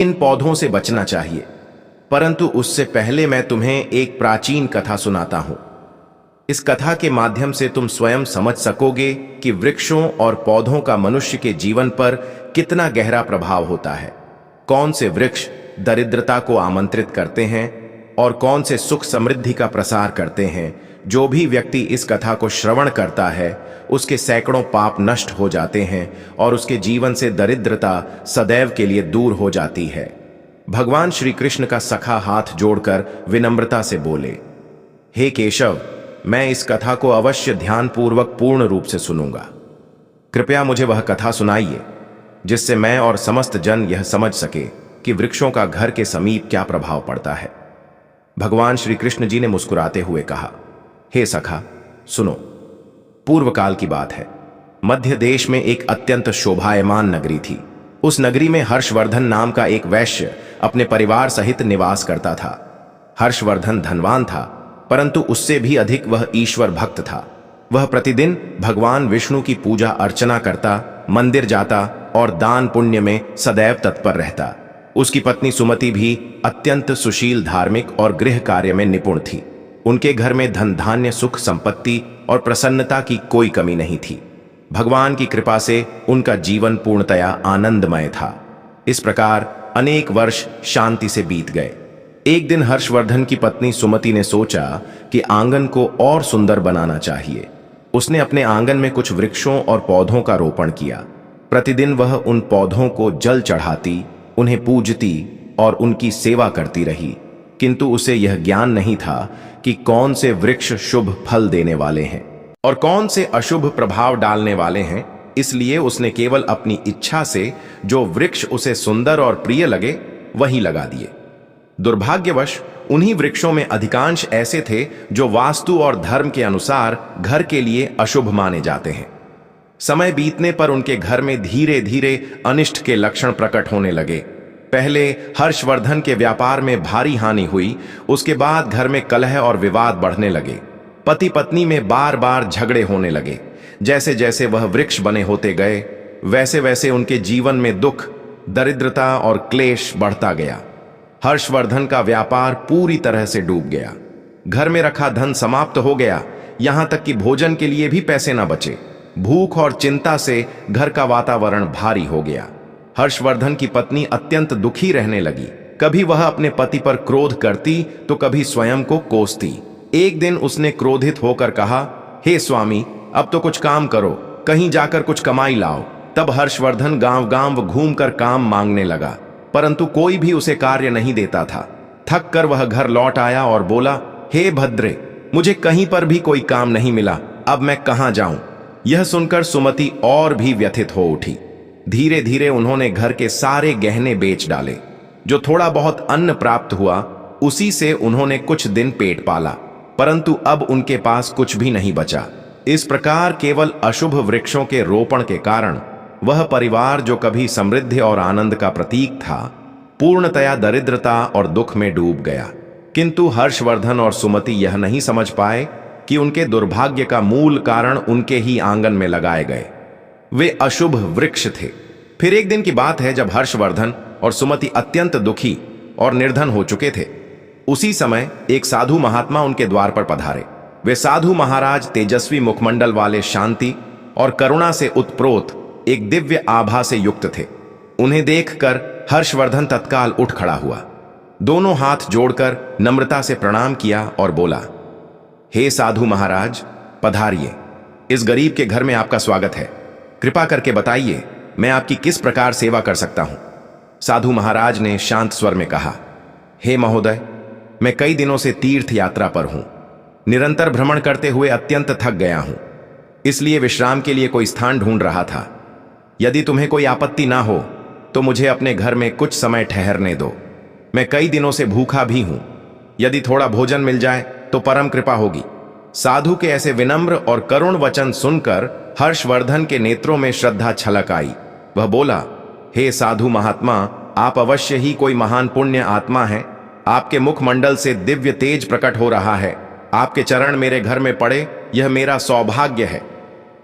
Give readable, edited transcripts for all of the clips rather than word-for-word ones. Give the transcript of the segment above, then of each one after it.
इन पौधों से बचना चाहिए। परंतु उससे पहले मैं तुम्हें एक प्राचीन कथा सुनाता हूं। इस कथा के माध्यम से तुम स्वयं समझ सकोगे कि वृक्षों और पौधों का मनुष्य के जीवन पर कितना गहरा प्रभाव होता है। कौन से वृक्ष दरिद्रता को आमंत्रित करते हैं और कौन से सुख समृद्धि का प्रसार करते हैं। जो भी व्यक्ति इस कथा को श्रवण करता है उसके सैकड़ों पाप नष्ट हो जाते हैं और उसके जीवन से दरिद्रता सदैव के लिए दूर हो जाती है। भगवान श्री कृष्ण का सखा हाथ जोड़कर विनम्रता से बोले, हे केशव, मैं इस कथा को अवश्य ध्यानपूर्वक पूर्ण रूप से सुनूंगा। कृपया मुझे वह कथा सुनाइए जिससे मैं और समस्त जन यह समझ सके कि वृक्षों का घर के समीप क्या प्रभाव पड़ता है। भगवान श्री कृष्ण जी ने मुस्कुराते हुए कहा, हे सखा, सुनो। पूर्व काल की बात है। मध्य देश में एक अत्यंत शोभायमान नगरी थी। उस नगरी में हर्षवर्धन नाम का एक वैश्य अपने परिवार सहित निवास करता था। हर्षवर्धन धनवान था, परंतु उससे भी अधिक वह ईश्वर भक्त था। वह प्रतिदिन भगवान विष्णु की पूजा अर्चना करता, मंदिर जाता और दान पुण्य में सदैव तत्पर रहता। उसकी पत्नी सुमति भी अत्यंत सुशील, धार्मिक और गृह कार्य में निपुण थी। उनके घर में धन धान्य, सुख संपत्ति और प्रसन्नता की कोई कमी नहीं थी। भगवान की कृपा से उनका जीवन पूर्णतया आनंदमय था। इस प्रकार अनेक वर्ष शांति से बीत गए। एक दिन हर्षवर्धन की पत्नी सुमति ने सोचा कि आंगन को और सुंदर बनाना चाहिए। उसने अपने आंगन में कुछ वृक्षों और पौधों का रोपण किया। प्रतिदिन वह उन पौधों को जल चढ़ाती, उन्हें पूजती और उनकी सेवा करती रही, किंतु उसे यह ज्ञान नहीं था कि कौन से वृक्ष शुभ फल देने वाले हैं और कौन से अशुभ प्रभाव डालने वाले हैं। इसलिए उसने केवल अपनी इच्छा से जो वृक्ष उसे सुंदर और प्रिय लगे वही लगा दिए। दुर्भाग्यवश उन्हीं वृक्षों में अधिकांश ऐसे थे जो वास्तु और धर्म के अनुसार घर के लिए अशुभ माने जाते हैं। समय बीतने पर उनके घर में धीरे धीरे अनिष्ट के लक्षण प्रकट होने लगे। पहले हर्षवर्धन के व्यापार में भारी हानि हुई। उसके बाद घर में कलह और विवाद बढ़ने लगे। पति पत्नी में बार बार झगड़े होने लगे। जैसे जैसे वह वृक्ष बने होते गए वैसे वैसे उनके जीवन में दुख, दरिद्रता और क्लेश बढ़ता गया। हर्षवर्धन का व्यापार पूरी तरह से डूब गया। घर में रखा धन समाप्त हो गया, यहां तक कि भोजन के लिए भी पैसे न बचे। भूख और चिंता से घर का वातावरण भारी हो गया। हर्षवर्धन की पत्नी अत्यंत दुखी रहने लगी। कभी वह अपने पति पर क्रोध करती तो कभी स्वयं को कोसती। एक दिन उसने क्रोधित होकर कहा, हे स्वामी, अब तो कुछ काम करो, कहीं जाकर कुछ कमाई लाओ। तब हर्षवर्धन गांव गांव घूमकर काम मांगने लगा, परंतु कोई भी उसे कार्य नहीं देता था। थक कर वह घर लौट आया और बोला, हे भद्रे, मुझे कहीं पर भी कोई काम नहीं मिला, अब मैं कहां जाऊं। यह सुनकर सुमति और भी व्यथित हो उठी। धीरे धीरे उन्होंने घर के सारे गहने बेच डाले। जो थोड़ा बहुत अन्न प्राप्त हुआ उसी से उन्होंने कुछ दिन पेट पाला, परंतु अब उनके पास कुछ भी नहीं बचा। इस प्रकार केवल अशुभ वृक्षों के रोपण के कारण वह परिवार जो कभी समृद्धि और आनंद का प्रतीक था, पूर्णतया दरिद्रता और दुख में डूब गया। किंतु हर्षवर्धन और सुमति यह नहीं समझ पाए कि उनके दुर्भाग्य का मूल कारण उनके ही आंगन में लगाए गए वे अशुभ वृक्ष थे। फिर एक दिन की बात है जब हर्षवर्धन और सुमति अत्यंत दुखी और निर्धन हो चुके थे। उसी समय एक साधु महात्मा उनके द्वार पर पधारे। वे साधु महाराज तेजस्वी मुखमंडल वाले, शांति और करुणा से उत्प्रोत एक दिव्य आभा से युक्त थे। उन्हें देखकर हर्षवर्धन तत्काल उठ खड़ा हुआ, दोनों हाथ जोड़कर नम्रता से प्रणाम किया और बोला, हे साधु महाराज, पधारिए। इस गरीब के घर में आपका स्वागत है। कृपा करके बताइए मैं आपकी किस प्रकार सेवा कर सकता हूं। साधु महाराज ने शांत स्वर में कहा, हे महोदय, मैं कई दिनों से तीर्थ यात्रा पर हूं। निरंतर भ्रमण करते हुए अत्यंत थक गया हूं, इसलिए विश्राम के लिए कोई स्थान ढूंढ रहा था। यदि तुम्हें कोई आपत्ति ना हो तो मुझे अपने घर में कुछ समय ठहरने दो। मैं कई दिनों से भूखा भी हूं। यदि थोड़ा भोजन मिल जाए तो परम कृपा होगी। साधु के ऐसे विनम्र और करुण वचन सुनकर हर्षवर्धन के नेत्रों में श्रद्धा छलक आई। वह बोला, हे साधु महात्मा, आप अवश्य ही कोई महान पुण्य आत्मा हैं। आपके मुखमंडल से दिव्य तेज प्रकट हो रहा है। आपके चरण मेरे घर में पड़े, यह मेरा सौभाग्य है।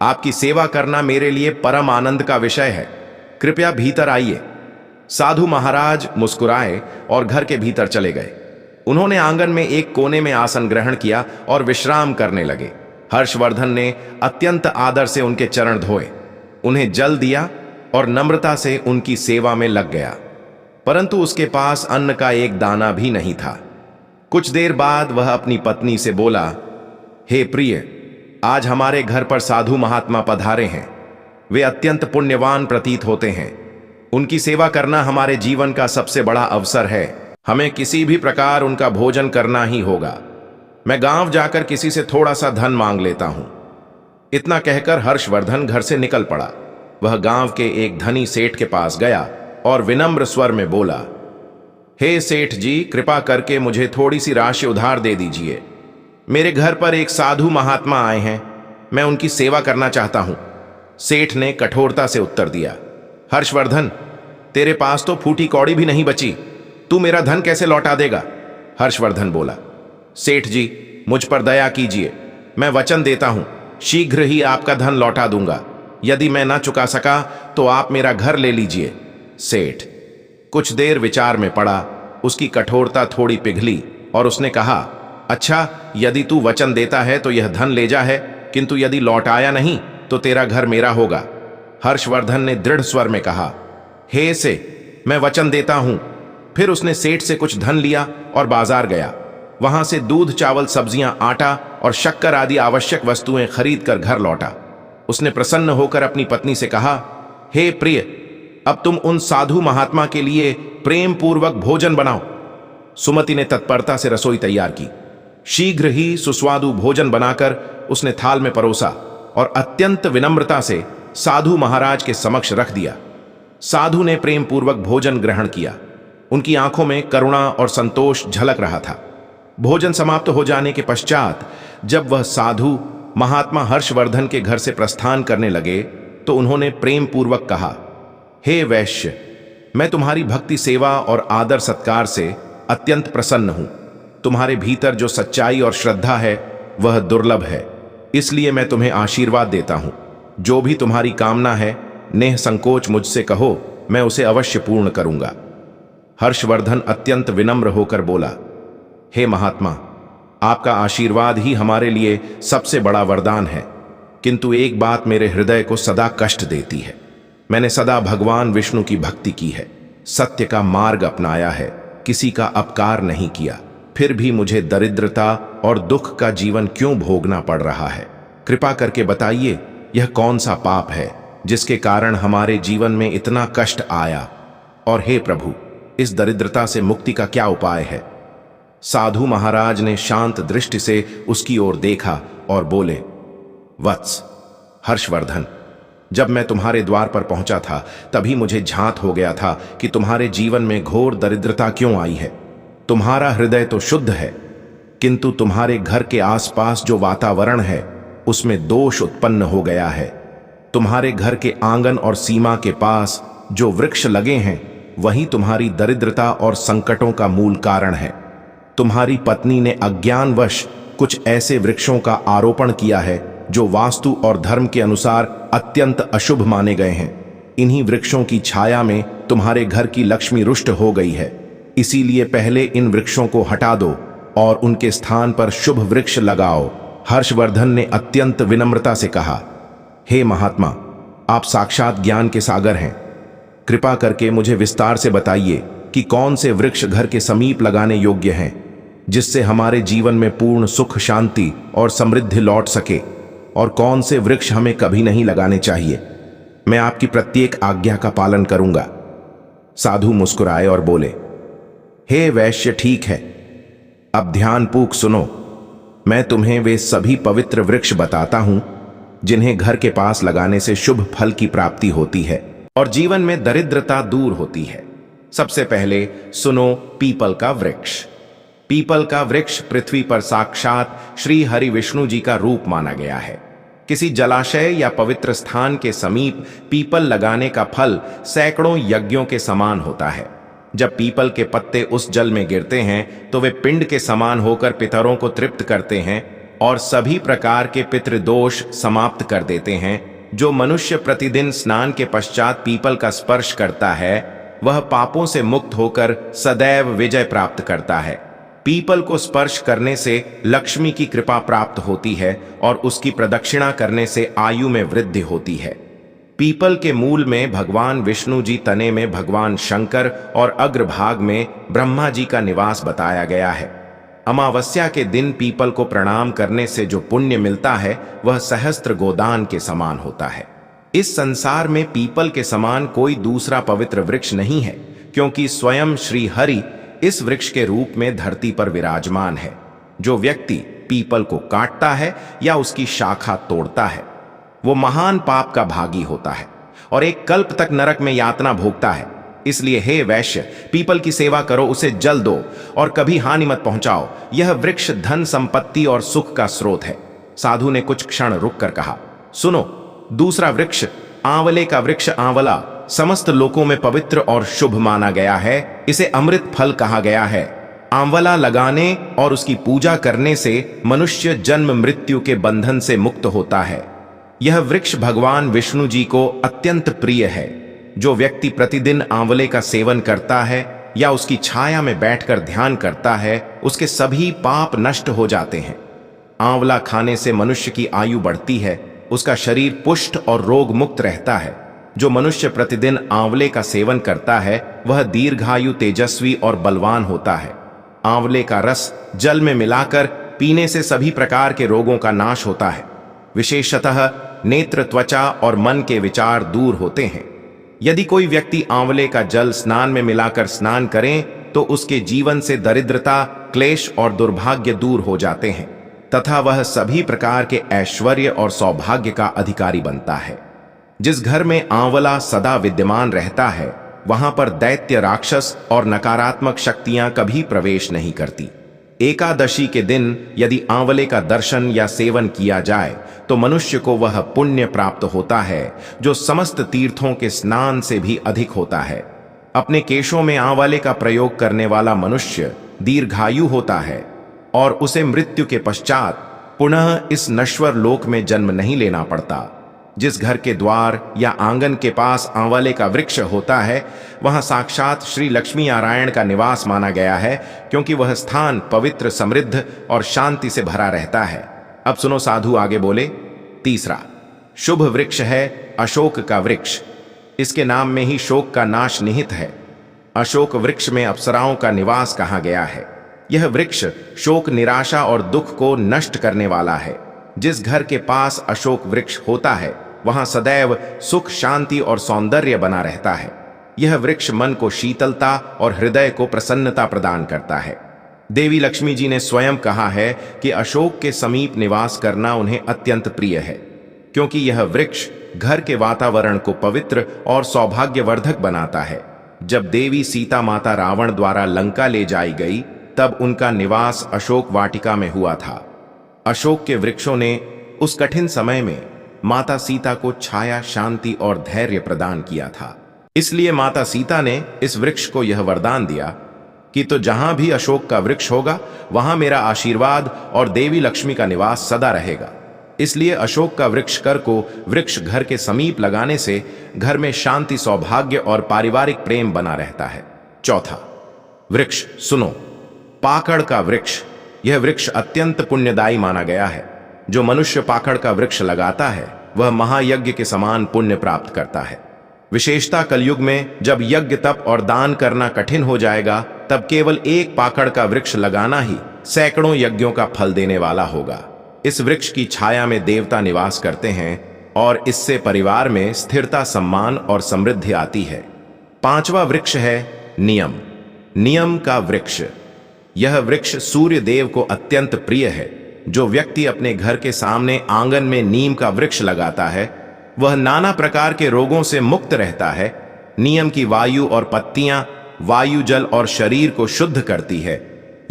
आपकी सेवा करना मेरे लिए परम आनंद का विषय है। कृपया भीतर आइए। साधु महाराज मुस्कुराए और घर के भीतर चले गए। उन्होंने आंगन में एक कोने में आसन ग्रहण किया और विश्राम करने लगे। हर्षवर्धन ने अत्यंत आदर से उनके चरण धोए, उन्हें जल दिया और नम्रता से उनकी सेवा में लग गया। परंतु उसके पास अन्न का एक दाना भी नहीं था। कुछ देर बाद वह अपनी पत्नी से बोला, हे प्रिय, आज हमारे घर पर साधु महात्मा पधारे हैं। वे अत्यंत पुण्यवान प्रतीत होते हैं। उनकी सेवा करना हमारे जीवन का सबसे बड़ा अवसर है। हमें किसी भी प्रकार उनका भोजन करना ही होगा। मैं गांव जाकर किसी से थोड़ा सा धन मांग लेता हूं। इतना कहकर हर्षवर्धन घर से निकल पड़ा। वह गांव के एक धनी सेठ के पास गया और विनम्र स्वर में बोला, हे सेठ जी, कृपा करके मुझे थोड़ी सी राशि उधार दे दीजिए। मेरे घर पर एक साधु महात्मा आए हैं, मैं उनकी सेवा करना चाहता हूं। सेठ ने कठोरता से उत्तर दिया, हर्षवर्धन, तेरे पास तो फूटी कौड़ी भी नहीं बची, तू मेरा धन कैसे लौटा देगा? हर्षवर्धन बोला, सेठ जी, मुझ पर दया कीजिए। मैं वचन देता हूं, शीघ्र ही आपका धन लौटा दूंगा। यदि मैं ना चुका सका तो आप मेरा घर ले लीजिए। सेठ कुछ देर विचार में पड़ा, उसकी कठोरता थोड़ी पिघली और उसने कहा, अच्छा, यदि तू वचन देता है तो यह धन ले जा है, किंतु यदि लौटाया नहीं तो तेरा घर मेरा होगा। हर्षवर्धन ने दृढ़ स्वर में कहा, हे से, मैं वचन देता हूं। फिर उसने सेठ से कुछ धन लिया और बाजार गया। वहां से दूध, चावल, सब्जियां, आटा और शक्कर आदि आवश्यक वस्तुएं खरीद कर घर लौटा। उसने प्रसन्न होकर अपनी पत्नी से कहा, हे प्रिय, अब तुम उन साधु महात्मा के लिए प्रेम पूर्वक भोजन बनाओ। सुमति ने तत्परता से रसोई तैयार की। शीघ्र ही सुस्वादु भोजन बनाकर उसने थाल में परोसा और अत्यंत विनम्रता से साधु महाराज के समक्ष रख दिया। साधु ने प्रेम पूर्वक भोजन ग्रहण किया। उनकी आंखों में करुणा और संतोष झलक रहा था। भोजन समाप्त हो जाने के पश्चात जब वह साधु महात्मा हर्षवर्धन के घर से प्रस्थान करने लगे तो उन्होंने प्रेम पूर्वक कहा, हे वैश्य, मैं तुम्हारी भक्ति सेवा और आदर सत्कार से अत्यंत प्रसन्न हूं। तुम्हारे भीतर जो सच्चाई और श्रद्धा है वह दुर्लभ है, इसलिए मैं तुम्हें आशीर्वाद देता हूं। जो भी तुम्हारी कामना है नेह संकोच मुझसे कहो, मैं उसे अवश्य पूर्ण करूंगा। हर्षवर्धन अत्यंत विनम्र होकर बोला, हे महात्मा, आपका आशीर्वाद ही हमारे लिए सबसे बड़ा वरदान है, किंतु एक बात मेरे हृदय को सदा कष्ट देती है। मैंने सदा भगवान विष्णु की भक्ति की है, सत्य का मार्ग अपनाया है, किसी का अपकार नहीं किया, फिर भी मुझे दरिद्रता और दुख का जीवन क्यों भोगना पड़ रहा है? कृपा करके बताइए, यह कौन सा पाप है जिसके कारण हमारे जीवन में इतना कष्ट आया? और हे प्रभु, इस दरिद्रता से मुक्ति का क्या उपाय है? साधु महाराज ने शांत दृष्टि से उसकी ओर देखा और बोले, वत्स हर्षवर्धन, जब मैं तुम्हारे द्वार पर पहुंचा था तभी मुझे झांत हो गया था कि तुम्हारे जीवन में घोर दरिद्रता क्यों आई है। तुम्हारा हृदय तो शुद्ध है, किंतु तुम्हारे घर के आसपास जो वातावरण है उसमें दोष उत्पन्न हो गया है। तुम्हारे घर के आंगन और सीमा के पास जो वृक्ष लगे हैं वही तुम्हारी दरिद्रता और संकटों का मूल कारण है। तुम्हारी पत्नी ने अज्ञानवश कुछ ऐसे वृक्षों का आरोपण किया है जो वास्तु और धर्म के अनुसार अत्यंत अशुभ माने गए हैं। इन्हीं वृक्षों की छाया में तुम्हारे घर की लक्ष्मी रुष्ट हो गई है। इसीलिए पहले इन वृक्षों को हटा दो और उनके स्थान पर शुभ वृक्ष लगाओ। हर्षवर्धन ने अत्यंत विनम्रता से कहा, हे महात्मा, आप साक्षात ज्ञान के सागर हैं। कृपा करके मुझे विस्तार से बताइए कि कौन से वृक्ष घर के समीप लगाने योग्य हैं, जिससे हमारे जीवन में पूर्ण सुख, शांति और समृद्धि लौट सके, और कौन से वृक्ष हमें कभी नहीं लगाने चाहिए। मैं आपकी प्रत्येक आज्ञा का पालन करूंगा। साधु मुस्कुराए और बोले, हे वैश्य, ठीक है, अब ध्यानपूर्वक सुनो। मैं तुम्हें वे सभी पवित्र वृक्ष बताता हूं जिन्हें घर के पास लगाने से शुभ फल की प्राप्ति होती है और जीवन में दरिद्रता दूर होती है। सबसे पहले सुनो पीपल का वृक्ष। पीपल का वृक्ष पृथ्वी पर साक्षात श्री हरि विष्णु जी का रूप माना गया है। किसी जलाशय या पवित्र स्थान के समीप पीपल लगाने का फल सैकड़ों यज्ञों के समान होता है। जब पीपल के पत्ते उस जल में गिरते हैं तो वे पिंड के समान होकर पितरों को तृप्त करते हैं और सभी प्रकार के पितृदोष समाप्त कर देते हैं। जो मनुष्य प्रतिदिन स्नान के पश्चात पीपल का स्पर्श करता है वह पापों से मुक्त होकर सदैव विजय प्राप्त करता है। पीपल को स्पर्श करने से लक्ष्मी की कृपा प्राप्त होती है और उसकी प्रदक्षिणा करने से आयु में वृद्धि होती है। पीपल के मूल में भगवान विष्णु जी, तने में भगवान शंकर और अग्रभाग में ब्रह्मा जी का निवास बताया गया है। अमावस्या के दिन पीपल को प्रणाम करने से जो पुण्य मिलता है वह सहस्त्र गोदान के समान होता है। इस संसार में पीपल के समान कोई दूसरा पवित्र वृक्ष नहीं है, क्योंकि स्वयं श्री हरि इस वृक्ष के रूप में धरती पर विराजमान है। जो व्यक्ति पीपल को काटता है या उसकी शाखा तोड़ता है वो महान पाप का भागी होता है और एक कल्प तक नरक में यातना भोगता है। इसलिए हे वैश्य, पीपल की सेवा करो, उसे जल दो और कभी हानि मत पहुंचाओ। यह वृक्ष धन संपत्ति और सुख का स्रोत है। साधु ने कुछ क्षण रुककर कहा, सुनो, दूसरा वृक्ष आंवले का वृक्ष आंवला समस्त लोकों में पवित्र और शुभ माना गया है। इसे अमृत फल कहा गया है। आंवला लगाने और उसकी पूजा करने से मनुष्य जन्म मृत्यु के बंधन से मुक्त होता है। यह वृक्ष भगवान विष्णु जी को अत्यंत प्रिय है। जो व्यक्ति प्रतिदिन आंवले का सेवन करता है या उसकी छाया में बैठकर ध्यान करता है, उसके सभी पाप नष्ट हो जाते हैं। आंवला खाने से मनुष्य की आयु बढ़ती है, उसका शरीर पुष्ट और रोग मुक्त रहता है। जो मनुष्य प्रतिदिन आंवले का सेवन करता है वह दीर्घायु, तेजस्वी और बलवान होता है। आंवले का रस जल में मिलाकर पीने से सभी प्रकार के रोगों का नाश होता है। विशेषतः नेत्र, त्वचा और मन के विचार दूर होते हैं। यदि कोई व्यक्ति आंवले का जल स्नान में मिलाकर स्नान करें तो उसके जीवन से दरिद्रता, क्लेश और दुर्भाग्य दूर हो जाते हैं तथा वह सभी प्रकार के ऐश्वर्य और सौभाग्य का अधिकारी बनता है। जिस घर में आंवला सदा विद्यमान रहता है वहां पर दैत्य, राक्षस और नकारात्मक शक्तियां कभी प्रवेश नहीं करती। एकादशी के दिन यदि आंवले का दर्शन या सेवन किया जाए तो मनुष्य को वह पुण्य प्राप्त होता है जो समस्त तीर्थों के स्नान से भी अधिक होता है। अपने केशों में आंवले का प्रयोग करने वाला मनुष्य दीर्घायु होता है और उसे मृत्यु के पश्चात पुनः इस नश्वर लोक में जन्म नहीं लेना पड़ता। जिस घर के द्वार या आंगन के पास आंवले का वृक्ष होता है वहां साक्षात श्री लक्ष्मी नारायण का निवास माना गया है, क्योंकि वह स्थान पवित्र, समृद्ध और शांति से भरा रहता है। अब सुनो, साधु आगे बोले। तीसरा शुभ वृक्ष है अशोक का वृक्ष। इसके नाम में ही शोक का नाश निहित है। अशोक वृक्ष में अप्सराओं का निवास कहा गया है। यह वृक्ष शोक, निराशा और दुख को नष्ट करने वाला है। जिस घर के पास अशोक वृक्ष होता है वहां सदैव सुख, शांति और सौंदर्य बना रहता है। यह वृक्ष मन को शीतलता और हृदय को प्रसन्नता प्रदान करता है। देवी लक्ष्मी जी ने स्वयं कहा है कि अशोक के समीप निवास करना उन्हें अत्यंत प्रिय है, क्योंकि यह वृक्ष घर के वातावरण को पवित्र और सौभाग्यवर्धक बनाता है। जब देवी सीता माता रावण द्वारा लंका ले जाई गई तब उनका निवास अशोक वाटिका में हुआ था। अशोक के वृक्षों ने उस कठिन समय में माता सीता को छाया, शांति और धैर्य प्रदान किया था। इसलिए माता सीता ने इस वृक्ष को यह वरदान दिया कि तो जहां भी अशोक का वृक्ष होगा वहां मेरा आशीर्वाद और देवी लक्ष्मी का निवास सदा रहेगा। इसलिए अशोक का वृक्ष कर को वृक्ष घर के समीप लगाने से घर में शांति, सौभाग्य और पारिवारिक प्रेम बना रहता है। चौथा वृक्ष सुनो, पाकड़ का वृक्ष। यह वृक्ष अत्यंत पुण्यदायी माना गया है। जो मनुष्य पाकड़ का वृक्ष लगाता है वह महायज्ञ के समान पुण्य प्राप्त करता है। विशेषता कलयुग में जब यज्ञ, तप और दान करना कठिन हो जाएगा तब केवल एक पाकड़ का वृक्ष लगाना ही सैकड़ों यज्ञों का फल देने वाला होगा। इस वृक्ष की छाया में देवता निवास करते हैं और इससे परिवार में स्थिरता, सम्मान और समृद्धि आती है। पांचवा वृक्ष है नियम। नियम का वृक्ष। यह वृक्ष सूर्य देव को अत्यंत प्रिय है। जो व्यक्ति अपने घर के सामने आंगन में नीम का वृक्ष लगाता है वह नाना प्रकार के रोगों से मुक्त रहता है। नीम की वायु और पत्तियां वायु, जल और शरीर को शुद्ध करती है।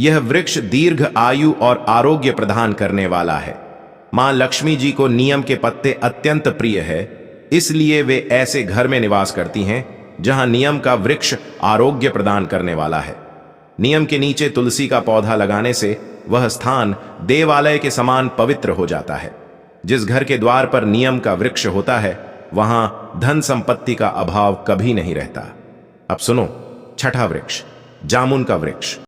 यह वृक्ष दीर्घ आयु और आरोग्य प्रदान करने वाला है। मां लक्ष्मी जी को नीम के पत्ते अत्यंत प्रिय है, इसलिए वे ऐसे घर में निवास करती हैं जहां नीम का वृक्ष आरोग्य प्रदान करने वाला है। नीम के नीचे तुलसी का पौधा लगाने से वह स्थान देवालय के समान पवित्र हो जाता है। जिस घर के द्वार पर नीम का वृक्ष होता है वहां धन संपत्ति का अभाव कभी नहीं रहता। अब सुनो, छठा वृक्ष, जामुन का वृक्ष।